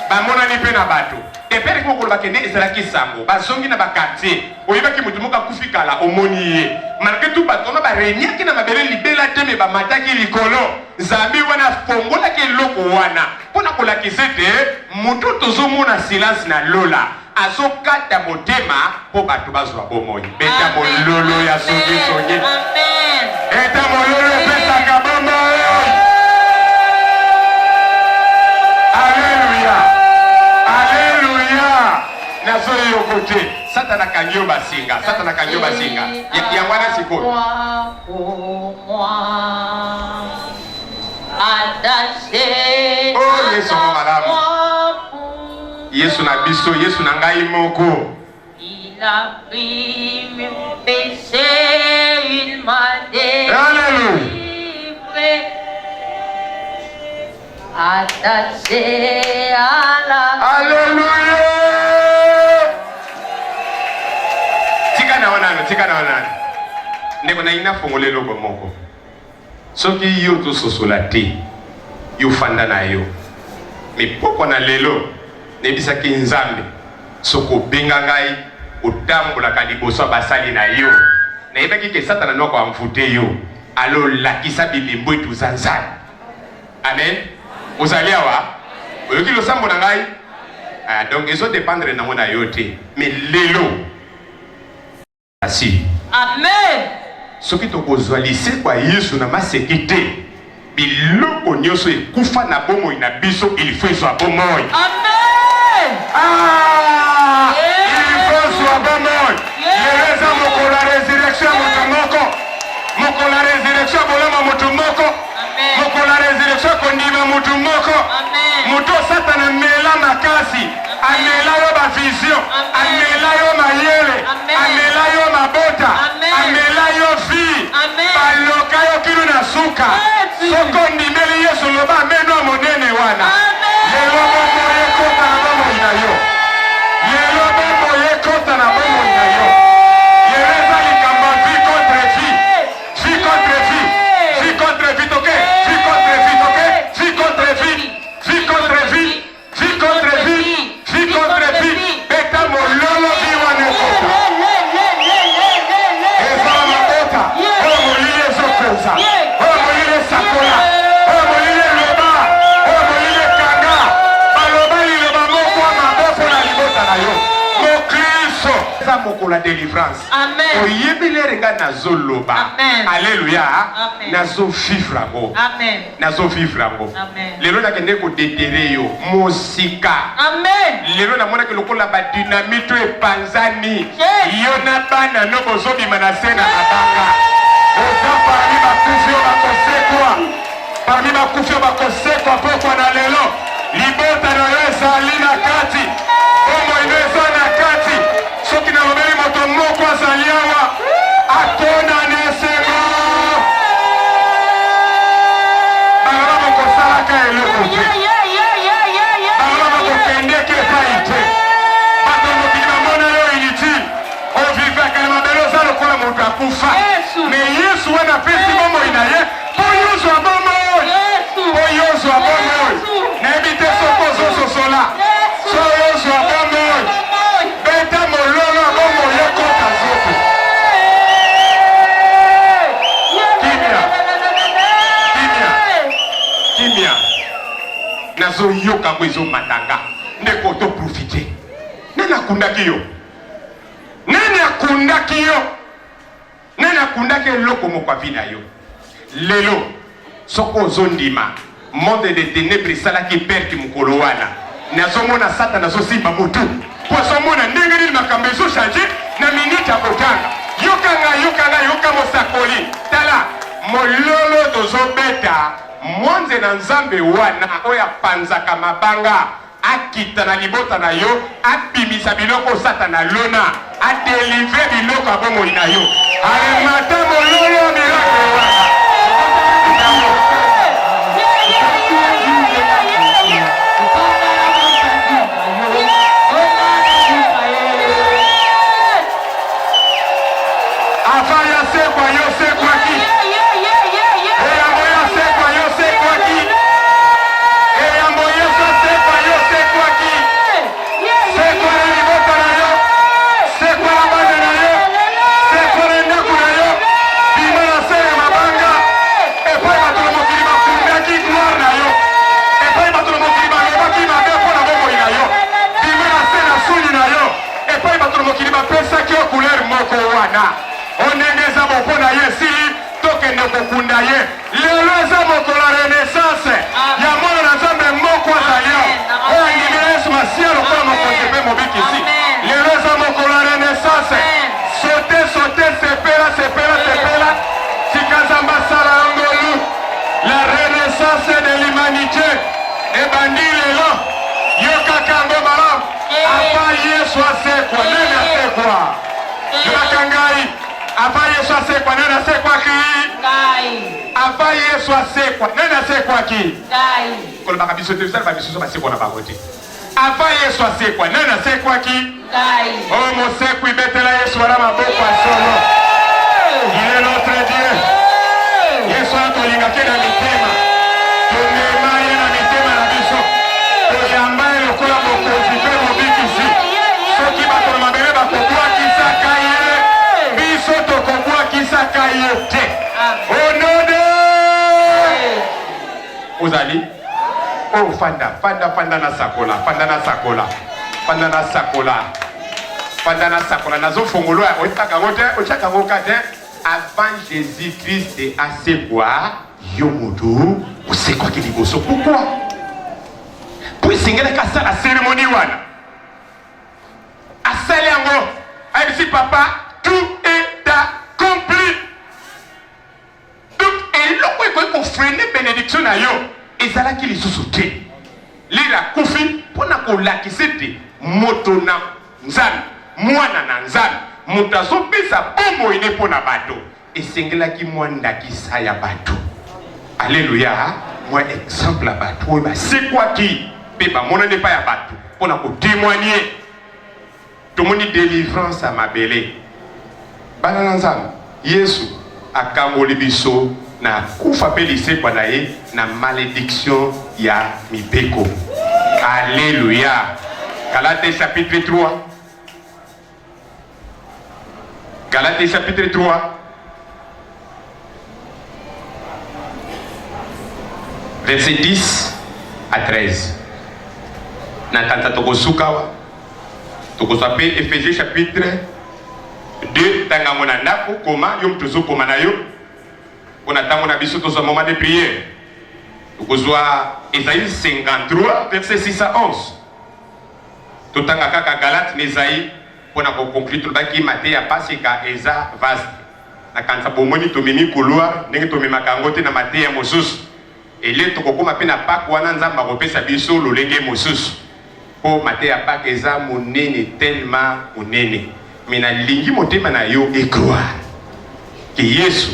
Bamona ni pe na bato. Epere ko koloba kende ezalaki sango. Bazongi na bakati. Oyebaki mutu moka kufi kala omoni ye. Malgré tout bato na ba reniaki na mabele libela teme ba mataki likolo. Zambi wana fongola ke loko wana. Pona kolakisa te mutu tozomona silence na lola. Azokata motema po bato bazwa bomoi. Beta mololo ya songi songi. Amen. Eta mololo pesa kabomoi. Alléluia. Alléluia. Nazo yokote. Satana kanyo basinga. Satana kanyo basinga. Ya wana siko. Pour moi. Attaché. Oh, Yesu malamu. Yesu na biso, Yesu na ngai moko. Il a pris mon péché, il m'a délivré. Attaché à la. Alléluia. Tika na wanana. Ndeko na ina fongole logo moko. Soki yo to sosola te. Yo fanda na yo. Me poko na lelo. Nebisaki nzambe. Soko benga ngai otambola kaliboso basali na yo. Na yebaki ke Satana noko amfute yo. Alo lakisa bilimbo etu zanzai. Amen. Ozali awa. Oyoki lo sambo na ngai. Donc ezo dépendre na mona yo te. Mais lelo. Asi. Amen. Soki tokozwa lise kwa Yesu na masekite. Biloko nyoso ekufa na bomo ina biso il faut ezwa bomo. Amen. Ah! Il faut ezwa bomo. Yereza moko la résurrection motomoko. Moko la résurrection bolama motomoko. Amen. Moko la résurrection kondima motomoko. Amen. Moto Satana mela makasi. Amela yo ba vision. Amela yo mayele. Amela yo mabota. Amela yo vie. Baloka yo kilu na suka. Soko ndimeli Yesu loba meno monene wana. Lelo bomo yekota na bomo ina yo. Lelo bomo yekota na bomo ina yo. Yereza likamba vie contre vie. Vie contre vie. Vie contre vie, ok? Vie contre vie, ok? Vie contre vie. Vie contre vie. Vie contre vie. Vie contre vie. Beta mololo vie wana ekota. Eza mabota. Oyo molile ezokoza. Oyo molile sakola. Oyo molile loba. Oyo molile kanga. Baloba liloba moko maboko na libota na yo. Mokristo. Eza moko la délivrance. Amen. Oyebele renga nazoloba. Amen. Alléluia. Amen. Nazo vivre yango. Amen. Nazo vivre yango. Amen. Lelo nakende kodetere yo. Mosika. Amen. Lelo namonaki lokola ba dynamite epanzani. Yo na bana no bozobima na sena na banga. Oza parmi bakufi oyo bakosekwa. Parmi bakufi oyo bakosekwa pokwa na lelo. Libota na yo ezali na kati. Omo ino eza na kati. Soki na lobeli moto moko azali awa. Atona nesema. Bangala mokosalaka eloko te. Bangala mokokendeki epai te. Bato mokili bamona yo inutile. Ovivaka na mabele oza lokola moto akufa. Mais Yesu wana pesi bomoi na ye. Po yozwa bomoi. Po yozwa bomoi. Nayebi te soko ozososola. So yozwa bomoi. Beta mololo bomoi ekota zote. Kimia. Nazo yoka ngo ezo matanga. Ndeko to profiter. Nani akundaki yo? Nani akundaki yo? Nani akundaki eloko moko avina yo? lelo soko zondima monde de ténèbres sala qui perd mukolo wana nazomona sata nazosimba mutu po somona ndenge nini makambo ezo changer na minute ya kotanga yoka mosakoli tala mololo tozobeta mwanze na nzambe wana oyo apanzaka mabanga akita na libota na yo abimisa biloko sata na lona adelivre biloko abomoi na yo alemata mololo miracle wana afaya sekwa yo sekwa ki eyambo yo sekwa yo sekwa ki eyambo yo sekwa yo sekwa ki sekwa na libota na yo sekwa na bana na yo sekwa na ndako na yo bima na se ya mabanga epai bato na mokili bafundaki gloire na yo epai bato na mokili balobaki mabe mpona bomoi na yo bima na se na suni na yo epai bato na mokili bapesaki yo couleur moko wana ondenge eza mopona ye esili tokende kokunda ye lelo eza mokolo ya renaissance ya mwana na nzambe moko azali oyo andimila yesu masiya lokola mokonzi mpe mobikisi lelo eza mokolo ya renaissance sote sepela tika nzambe asala yangolu la renaissance de l'humanité ebandi lelo yokaka yango malamu apa yesu asekwa nani asekwa yolaka ngai apa yesu asekwa nani asekwaki apa yesu asekwa nani asekwaki kolobaka biso te bisalaka bisusu basekwa na bango te apa yesu asekwa nani asekwaki oyo mosekwi betela yesu wana maboko ya solo il est notre dieu yesu wana tolingaki na mitema tomema ye na mitema na biso toyamba ye lokola mokonzi mpe mobikisi soki bato na mabele bakobwakisaka ye biso tokobwakisaka ye te onode ozali o fanda na sakola nazofongola otaka yango te otyaka yango ka te avant jésus christ asekwa yo motu osekwaki liboso pourkui po esengelaki asala cérémonie wana asali yango ayebisi papa tout est accompli donc eloko ekoki kofrene bénédiction na yo ezalaki lisusu te lila kufi mpona kolakisa ete moto na nzambe mwana na nzambe moto azopesa bomoi ne mpo na bato esengelaki mwa ndakisa ya bato alleluya mwa exemple ya bato oyo basekwaki mpe bamonani epai ya bato mpona kotémoigne tomoni délivrance ya mabele bana na nzambe yesu akangoli biso na kufa mpe lisekwa na ye na malédiction ya mibeko alleluya Galates chapitre 3 Galates chapitre 3 verset 10 à 13 nakanta tokosukawa tokozwa mpe Ephésiens chapitre 2 tangango na ndako koma yo moto ozokoma na yo mpona ntango na biso tozwa moment de prière tokozwa Esaïe 53 verset 6 à 11 totanga kaka Galate na Esaïe mpona koconclure tolobaki mate ya pasika eza vaste nakanisa bomoni tomemi couloir ndenge tomemaka yango te na mate ya mosusu ele tokokoma mpe na pake wana nzambe akopesa biso lolenge mosusu mpo mate ya pake eza monene tellement monene me nalingi motema na yo ekroire ke yesu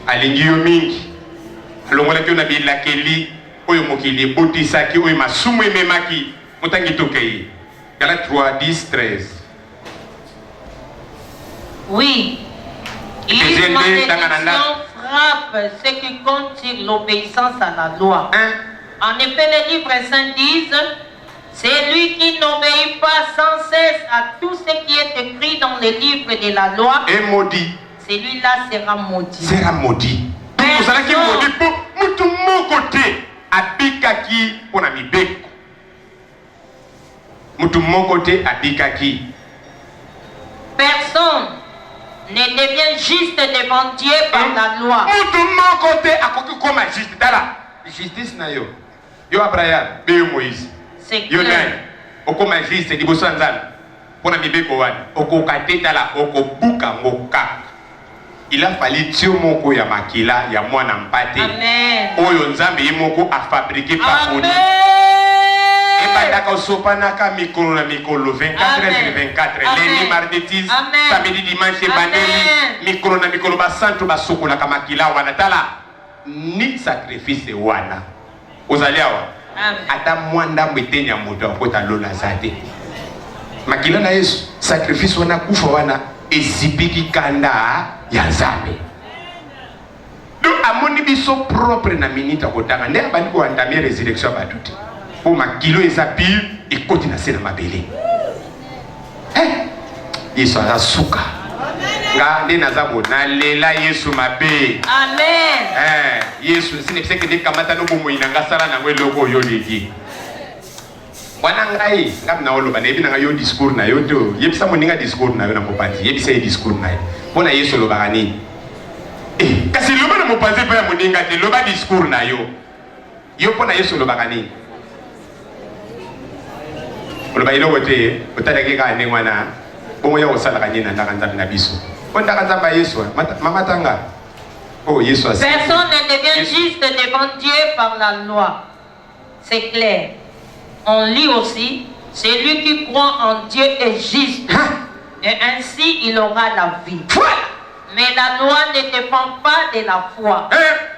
alingi yo mingi alongolaki yo na bilakeli oyo mokili ebotisaki oyo masumu ememaki motangi tokei Galates 3 10 13 Oui, une malédiction frappe ceux qui comptent sur l'obéissance à la loi. En effet, les livres saints disent, c'est lui qui n'obéit pas sans cesse à tout ce qui est écrit dans les livres de la loi. Et maudit. Celui-là sera maudit. Sera maudit. Tout ça qui maudit pour tout mon côté. Abikaki pour la mibeko. Mutu mon côté abikaki. Personne ne devient juste devant Dieu par la loi. Mutu mon côté à côté comme juste dala. Justice na yo. Yo Abraham, be Moïse. C'est Yo clair. nani? Okoma juste di bosanzana. Pona mibeko wana. Okokateta la okobuka ngoka. Il a fallu Dieu moko ya makila ya mwana mpate. Amen. Oyo nzambe yimoko a fabriqué par Amen. Ebandaka osopanaka mikolo na mikolo 24h24 lundi mardi samedi dimanche bandeli mikolo na mikolo basantu basokolaka makila wana tala ni sacrifice wana ozali awa ata mwanda mwetenya moto akota lola zate makila na Yesu sacrifice wana kufa wana esipiki kanda ya nzambe do amoni biso propre na minute akotanga nde abandi ko entamé résurrection batuti pour makilo eza pire ekoti na se na mabele Yesu azasuka nga nde naza nalela Yesu mabe Amen. Yesu sineseke nde kamata no bomoi na nga sala nango eloko oyo leki wana ngai ngam na oloba na ebi na yo discours na yo to yebisa moninga discours na yo na mopanzi yebisa ye discours na ye mpona Yesu olobaka nini kasi loba na mopanzi mpe ya moninga te loba discours na yo mpona Yesu olobaka nini oloba iloko te otalaki kaka ndenge wana bongo ya kosalaka nini na ndaka nzambe na biso mpo ndaka nzambe ya Yesu mama tanga Yesu asi Personne ne devient juste devant Dieu par la loi. C'est clair. On lit aussi, celui qui croit en Dieu est juste. Et ainsi il aura la vie. Mais la loi ne dépend pas de la foi.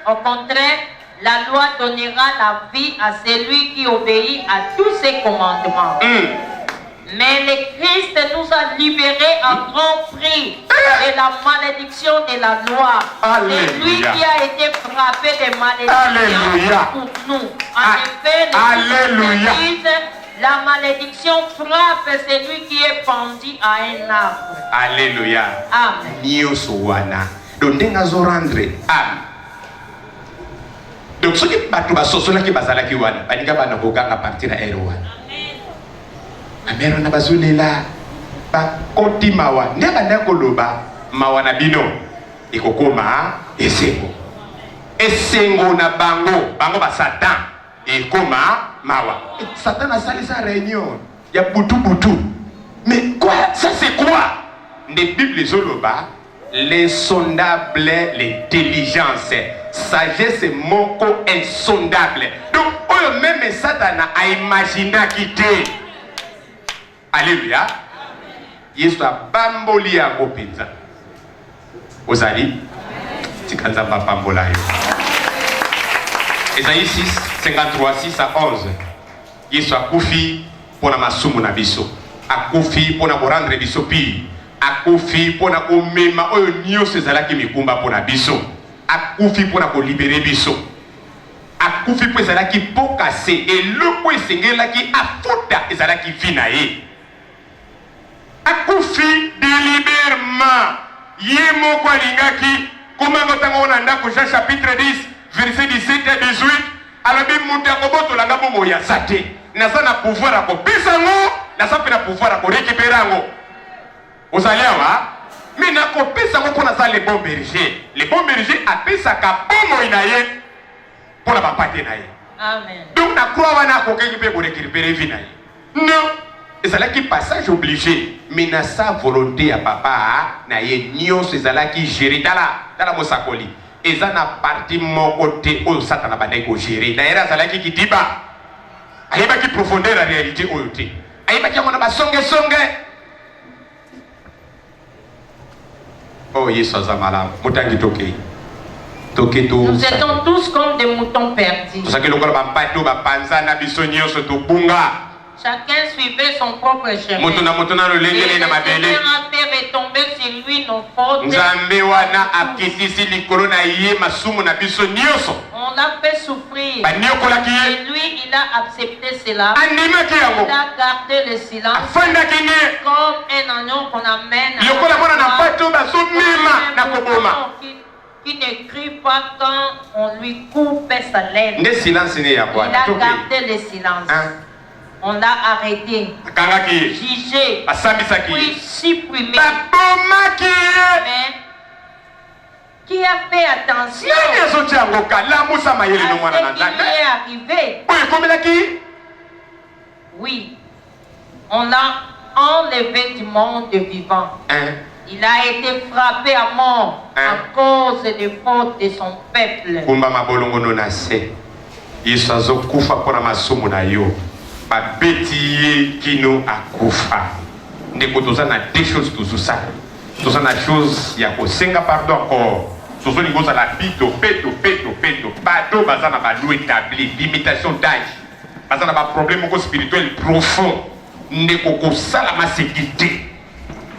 Au contraire, la loi donnera la vie à celui qui obéit à tous ses commandements. Mais le Christ nous a libérés à grand prix de la malédiction de la loi. C'est lui qui a été frappé de malédiction pour nous. En effet, la malédiction frappe celui qui est pendu à un arbre. Alléluia. Amen. Niosowana. Donc, nous rendre. Amen. Donc, ce qui est pas tout bas, ce qui est pas ça qui wana. Panika bana boganga partir à Erwan. Amero na bazulela ba koti mawa. Ndeba ndako loba mawa na bino. Ikokoma esengo. Esengo na bango. Bango ba Satan. Ikoma mawa. Satan a sali sa réunion. Ya butu butu. Mais quoi? Ça c'est quoi? Les Bibles zoloba. L'insondable, l'intelligence, sagesse moko insondable. Donc, oyo même Satan a imaginé quitter. Alléluia. Yesu a bamboli ya kopinza. Ozali. Tikanza ba bambola yo. Esaïe 6, 53, 6 à 11. Yesu a kufi pona masumu na biso. A kufi pona borandre biso pi. Akufi pona komema oyo nyonso ezalaki mikumba pona biso. Akufi pona kolibere biso. Akufi po ezalaki pokase eloko esengelaki afuta ezalaki vi na ye. Akufi délibérément ye moko alingaki komango ntango na ndako Jean chapitre 10 verset 17 à 18 alobi moto akobotolanga bomo ya sate naza na pouvoir akopesa ngo naza mpe na pouvoir akorécupérer yango. Ozali awa mais nakopesa ngo mpona za le bon berger. Le bon berger apesaka bomoi na ye mpona bapate na ye. Amen. Donc na croix wana akokeki mpe korécupérer vi na ye. Non, ezalaki passage obligé mais na sa volonté ya papa na ye nyonso ezalaki géré tala mosakoli eza na parti moko te oyo Satana bandaki kogéré d'ailleurs azalaki kidiba ayebaki profondeur ya réalité oyo te ayebaki yango na basongesonge. Oh, Yesu aza malamu. Mutangi toke. Toke to. Nous étions tous comme des moutons perdus. Tosaki lokola bampato bapanza na biso nyonso tobunga. Chacun suivait son propre chemin. Moto na lolengele na mabele. Le Seigneur a fait retomber sur lui nos fautes. Nzambe wana akitisi likolo na ye masumu na biso nyonso. On l'a fait souffrir. Baniokolaki ye. Et lui, il a accepté cela. Animaki yango. Il a gardé le silence. Afandaki ne. Comme un agneau qu'on amène. Lokola mwana na pato bazomema na koboma. Qui ne crie pas quand on lui coupe sa lèvre. Nde silence ne ya Il bwana. a gardé le silence. On l'a arrêté, jugé, puis supprimé. Mais qui a fait attention? Qu'est-ce qui est arrivé? Oui, on a enlevé du monde vivant. Il a été frappé à mort à cause des fautes de son peuple. Kino akufa. Ndeko tozana des choses tout ça. Tozana chose ya ko senga pardon encore. Sozo ni goza la pito peto. Bato bazana ba lou établi, limitation d'âge. Bazana ba problème ko spirituel profond. Ndeko ko sala ma sécurité.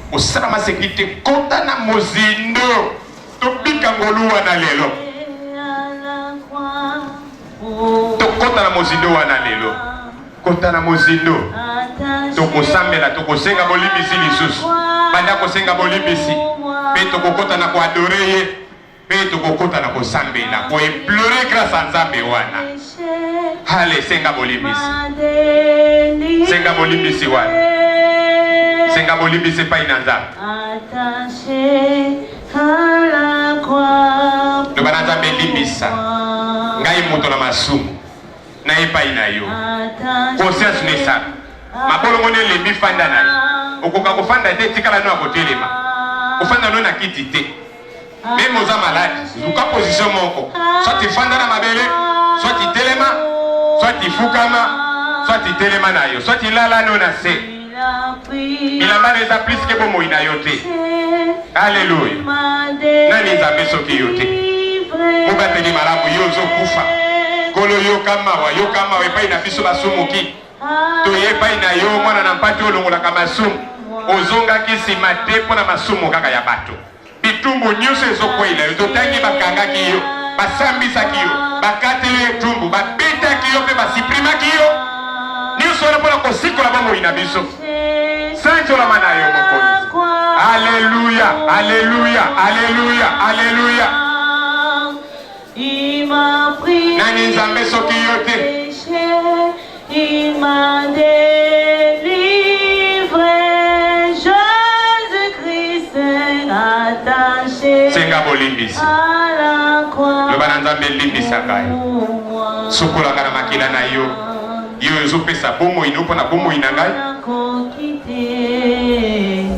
Ko sala ma sécurité konta na mozindo. To bika ngolu wana lelo. To konta na mozindo wana lelo. Kota na mozindo toko sambela toko senga bolibisi lisusu banda ko senga bolibisi pe toko kota na ko adorer pe toko kota na ko sambela ko implorer grâce à Nzambe wana. Allez senga bolibisi wana senga bolibisi pa ina Nzambe no bana Nzambe limbisa ngai moto na masumu na epai na yo conscience ne sa mabolongo ne lebi fanda na yo okoka kofanda te tikala no akotelema kofanda no na kiti te même oza malade luka position moko soit fanda na mabele soit telema soit fukama soit telema na yo soit lala no na se ilamba les plus que bomo ina yo te. Alléluia. Nani Nzambe soki yo te mubateli malamu yo zo kufa kolo yokama wa epai na biso basumuki to epai na yo mwana na mpati olongola ka masumu ozonga kisima te pona masumu kaka ya bato bitumbu nyuso ezokwela yo totangi bakangaki yo basambisaki yo bakatele etumbu babetaki yo pe basiprimaki yo nyuso wana pona kosikola bango ina biso sanjola mana yo mokonzi. Alléluia, alléluia, alléluia, alléluia. Il m'a pris Nani Nzambe soki yo te. Il m'a délivré. Jésus-Christ est attaché Senga bolimbisi. à la croix. Le bana Nzambe limbisa kai. Sokola kana makila na yo. Yo ezopesa bomo inopo na bomo inangai.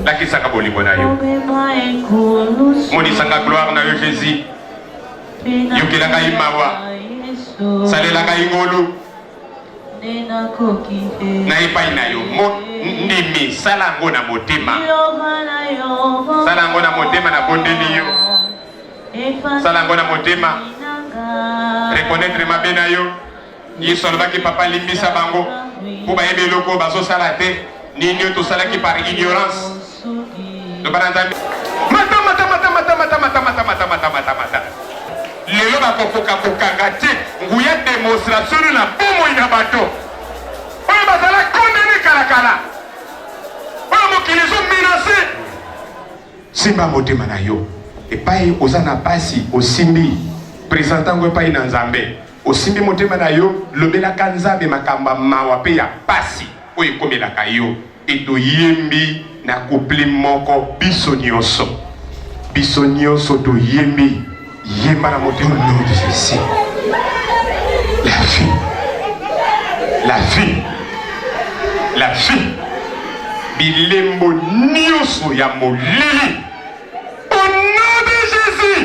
Lakisaka bolingo na yo. Monisanga gloire na yo Jésus. Yokelanga imawa salelanga ingolu na epai na yo ndimi salango na motema na bondeli yo salango na motema reconnaître mabe na yo yesu alobaki papa limbisa bango po bayeba eloko bazosala te nini oyo tosalaki par ignorance lobana Nzambe mata lelo bakokoka kokanga te nguya démonstration na bomo ina bato oyo bazala kondane kalakala oyo mokili ezomenase simba motema na yo epai oza na pasi osimbi présentango epai na Nzambe osimbi motema na yo lobelaka Nzambe makambo mawa pe ya pasi oyo ekomelaka yo etoyembi na couple moko biso nyonso toyembi yemba na motema au nom de Jésus. La vie bilembo nyonso ya molili au nom de Jésus.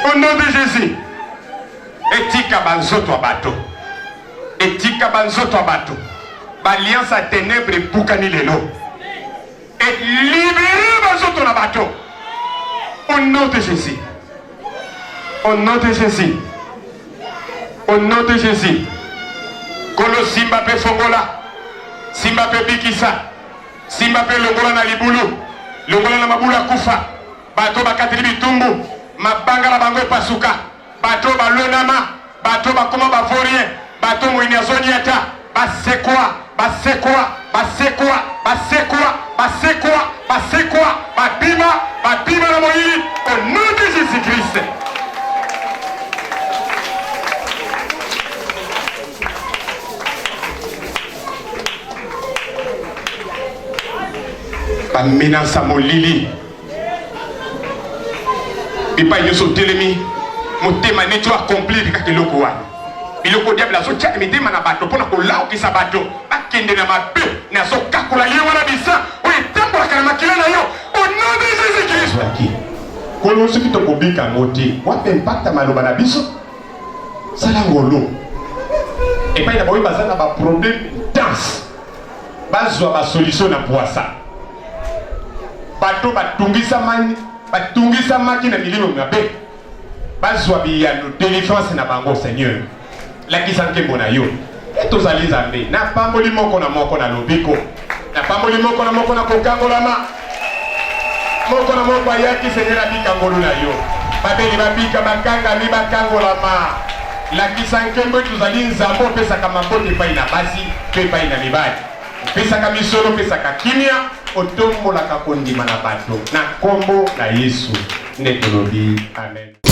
Au nom de Jésus. Etika banzoto abato b'alliance à ténèbres bukani lelo et libérer banzoto na bato. Au nom de Jésus. Au nom de Jésus. Au nom de Jésus. Kolo simba pe fongola. Simba pe bikisa. Simba pe longola na libulu. Longola na mabula kufa. Bato bakatili bitumbu. Mabanga la bango pasuka. Bato balonama. Bato bakoma bavorien. Bato mwini azoniata. Basekwa. Babima la moïse au nom de Jésus-Christ. ba menace molili bipa nyoso telemi motema netu accomplir kaka eloko wana biloko diable azotia mitema na bato mpona kolaukisa bato bakende na mabe na azokakola ye wana bisa oyo etambolaka na makila na yo au nom de Jésus Christ kolo soki tokobika yango te wape impacta maloba na biso sala ngolo epai na baoyo baza na baproblème danse bazwa basolution na poisa bato batungisamaki na milimo mabe bazwa biyano délivrance na bango Seigneur lakisa nkembo na yo tozali Nzambe na pamboli moko na moko na lobiko na pamboli moko na moko na kokangolama moko na moko ayaki Seigneur abika ngolu na yo babeli babika bakangami bakangolama lakisa nkembo tozali Nzambe opesaka makote epai na basi mpe epai na mibali opesaka misolo opesaka kimia otombolaka kondima na bato na kombo na Yesu nde tolobi amen.